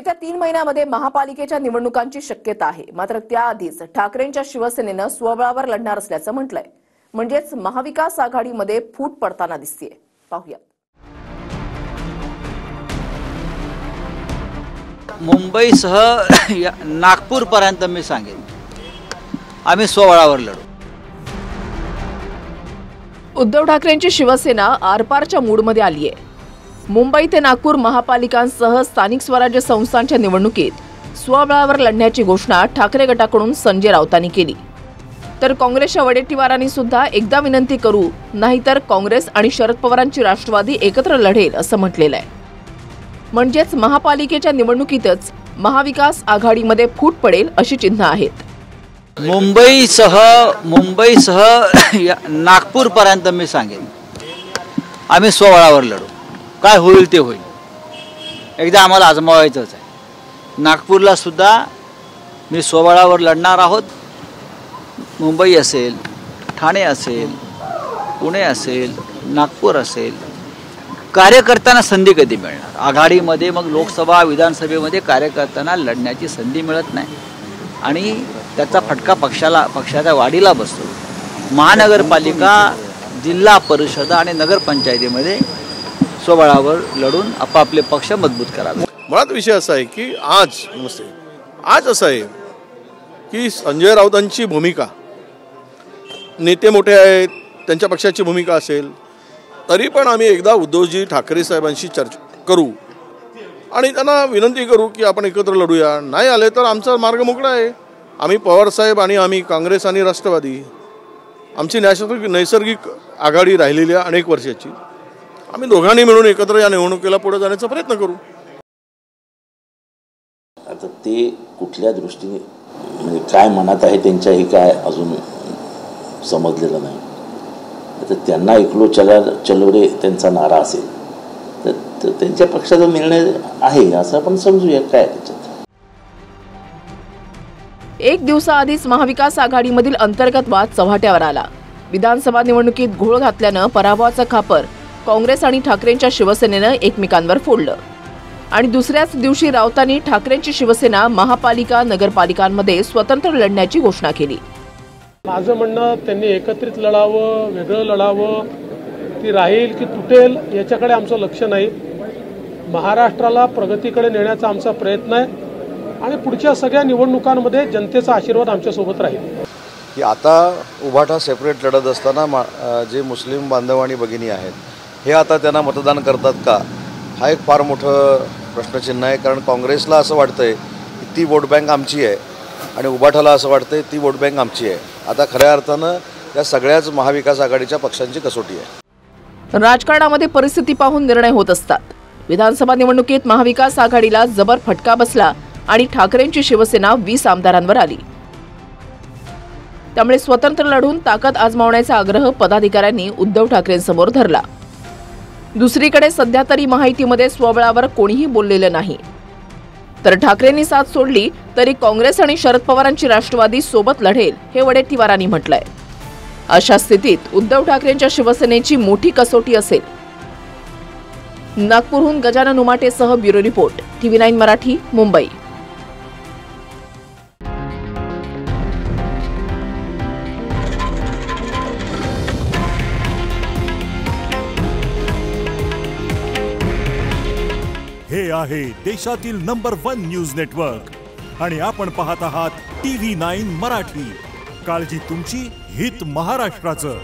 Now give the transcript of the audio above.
येत्या 3 महिन्यामध्ये महापालिकेच्या निवडणुकांची शक्यता आहे। मात्र त्याआधीच ठाकरेंच्या शिवसेनेनं स्वबळावर लढणार असल्याचं म्हटलंय। म्हणजेच महाविकास आघाडीमध्ये फूट पडताना दिसतेय। पाहूया। मुंबईसह नागपूर पर्यंत मी सांगेन आम्ही स्वबळावर लढू। उद्धव ठाकरेंची शिवसेना आरपारच्या मूडमध्ये आली आहे। मुंबई ते नागपूर महापालिकांसह स्थानिक स्वराज्य संस्थांच्या निवडणुकीत स्वबळावर लढण्याची घोषणा ठाकरे गटाकडून संजय राऊतांनी केली। तर काँग्रेसच्या वडेट्टीवारांनी सुद्धा एकदा विनंती करू, नाहीतर काँग्रेस आणि शरद पवारांची राष्ट्रवादी एकत्र लढेल असं म्हटलेलं आहे। म्हणजेच महापालिकेच्या निवडणुकीतच महाविकास आघाडीमध्ये फूट पडेल अशी चिन्ह आहेत। मुंबईसह नागपूर पर्यंत मी सांगेन आम्ही स्वबळावर लढू। काय होईल ते होईल, एकदा आम्हाला आजमावायचंच आहे। नागपूरला सुद्धा मी स्वबळावर लढणार आहोत। मुंबई असेल, ठाणे असेल, पुणे असेल, नागपूर असेल, कार्यकर्त्यांना संधी कधी मिळणार? आघाडीमध्ये मग लोकसभा विधानसभेमध्ये कार्यकर्त्यांना लढण्याची संधी मिळत नाही आणि त्याचा फटका पक्षाच्या वाढीला बसतो। महानगरपालिका, जिल्हा परिषद आणि नगरपंचायतीमध्ये स्वबळावर लढून आपापले पक्ष मजबूत करावे। मुळात विषय असा आहे की आज असं आहे की संजय राऊतांची भूमिका, नेते मोठे आहेत त्यांच्या पक्षाची भूमिका असेल, तरी पण आम्ही एकदा उद्धवजी ठाकरे साहेबांशी चर्चा करू आणि त्यांना विनंती करू की आपण एकत्र लढूया। नाही आले तर आमचा मार्ग मोकळा आहे। आम्ही पवार साहेब आणि आम्ही काँग्रेस आणि राष्ट्रवादी, आमची नैसर्गिक आघाडी राहिलेली आहे अनेक वर्षाची। आम्ही दोघांनी मिळून एकत्र या निवडणुकीला पुढे जाण्याचा प्रयत्न करू। आता ते कुठल्या दृष्टीने म्हणजे काय मनात आहे त्यांच्या हे काय अजून समजलेलं नाही। आता त्यांना एकलो चलो रे त्यांचा नारा असेल तर त्यांच्या पक्षाचा निर्णय आहे असं आपण समजूया काय त्याच्यात। एक दिवसाआधीच महाविकास आघाडीमधील अंतर्गत वाद चव्हाट्यावर आला। विधानसभा निवडणुकीत घोळ घातल्यानं पराभवाचं खापर काँग्रेस आणि ठाकरेंच्या शिवसेनेनं एकमेकांवर फोडलं आणि दुसऱ्याच दिवशी राऊतांनी ठाकरेंची शिवसेना महापालिका नगरपालिकांमध्ये स्वतंत्र लढण्याची घोषणा केली। माझं म्हणणं त्यांनी एकत्रित लढावं, वेगळं लढावं, ती राहील की तुटेल याच्याकडे आमचं लक्ष नाही। महाराष्ट्राला प्रगतीकडे नेण्याचा आमचा प्रयत्न आहे आणि पुढच्या सगळ्या निवडणुकांमध्ये जनतेचा आशीर्वाद आमच्यासोबत राहील। की आता उभाटा सेपरेट लढत असताना जे मुस्लिम बांधव आणि भगिनी आहेत हे आता त्यांना मतदान करतात का, हा एक फार मोठं प्रश्नचिन्ह आहे। कारण काँग्रेसला असं वाटतंय की ती वोट बँक आमची आहे आणि उभाटाला असं वाटतंय ती वोट बँक आमची आहे। आता खऱ्या अर्थानं या सगळ्याच महाविकास आघाडीच्या पक्षांची कसोटी आहे। राजकारणामध्ये परिस्थिती पाहून निर्णय होत असतात। विधानसभा निवडणुकीत महाविकास आघाडीला जबर फटका बसला आणि ठाकरेंची शिवसेना 20 आमदारांवर आली। त्यामुळे स्वतंत्र लढून ताकद आजमावण्याचा आग्रह पदाधिकाऱ्यांनी उद्धव ठाकरेंसमोर धरला। दुसरीकडे सध्या तरी महायुतीमध्ये स्वबळावर कोणीही बोललेलं नाही। तर ठाकरेंनी साथ सोडली तरी काँग्रेस आणि शरद पवारांची राष्ट्रवादी सोबत लढेल हे वडेट्टीवारांनी म्हटलंय। अशा स्थितीत उद्धव ठाकरेंच्या शिवसेनेची मोठी कसोटी असेल। नागपूरहून गजानन उमाटेसह bureau report, TV9 Marathi, Mumbai. हे आहे देशातील नंबर 1 न्यूज नेटवर्क आणि आपण पाहत आहात TV9 मराठी। काळजी तुमची, हित महाराष्ट्राचं।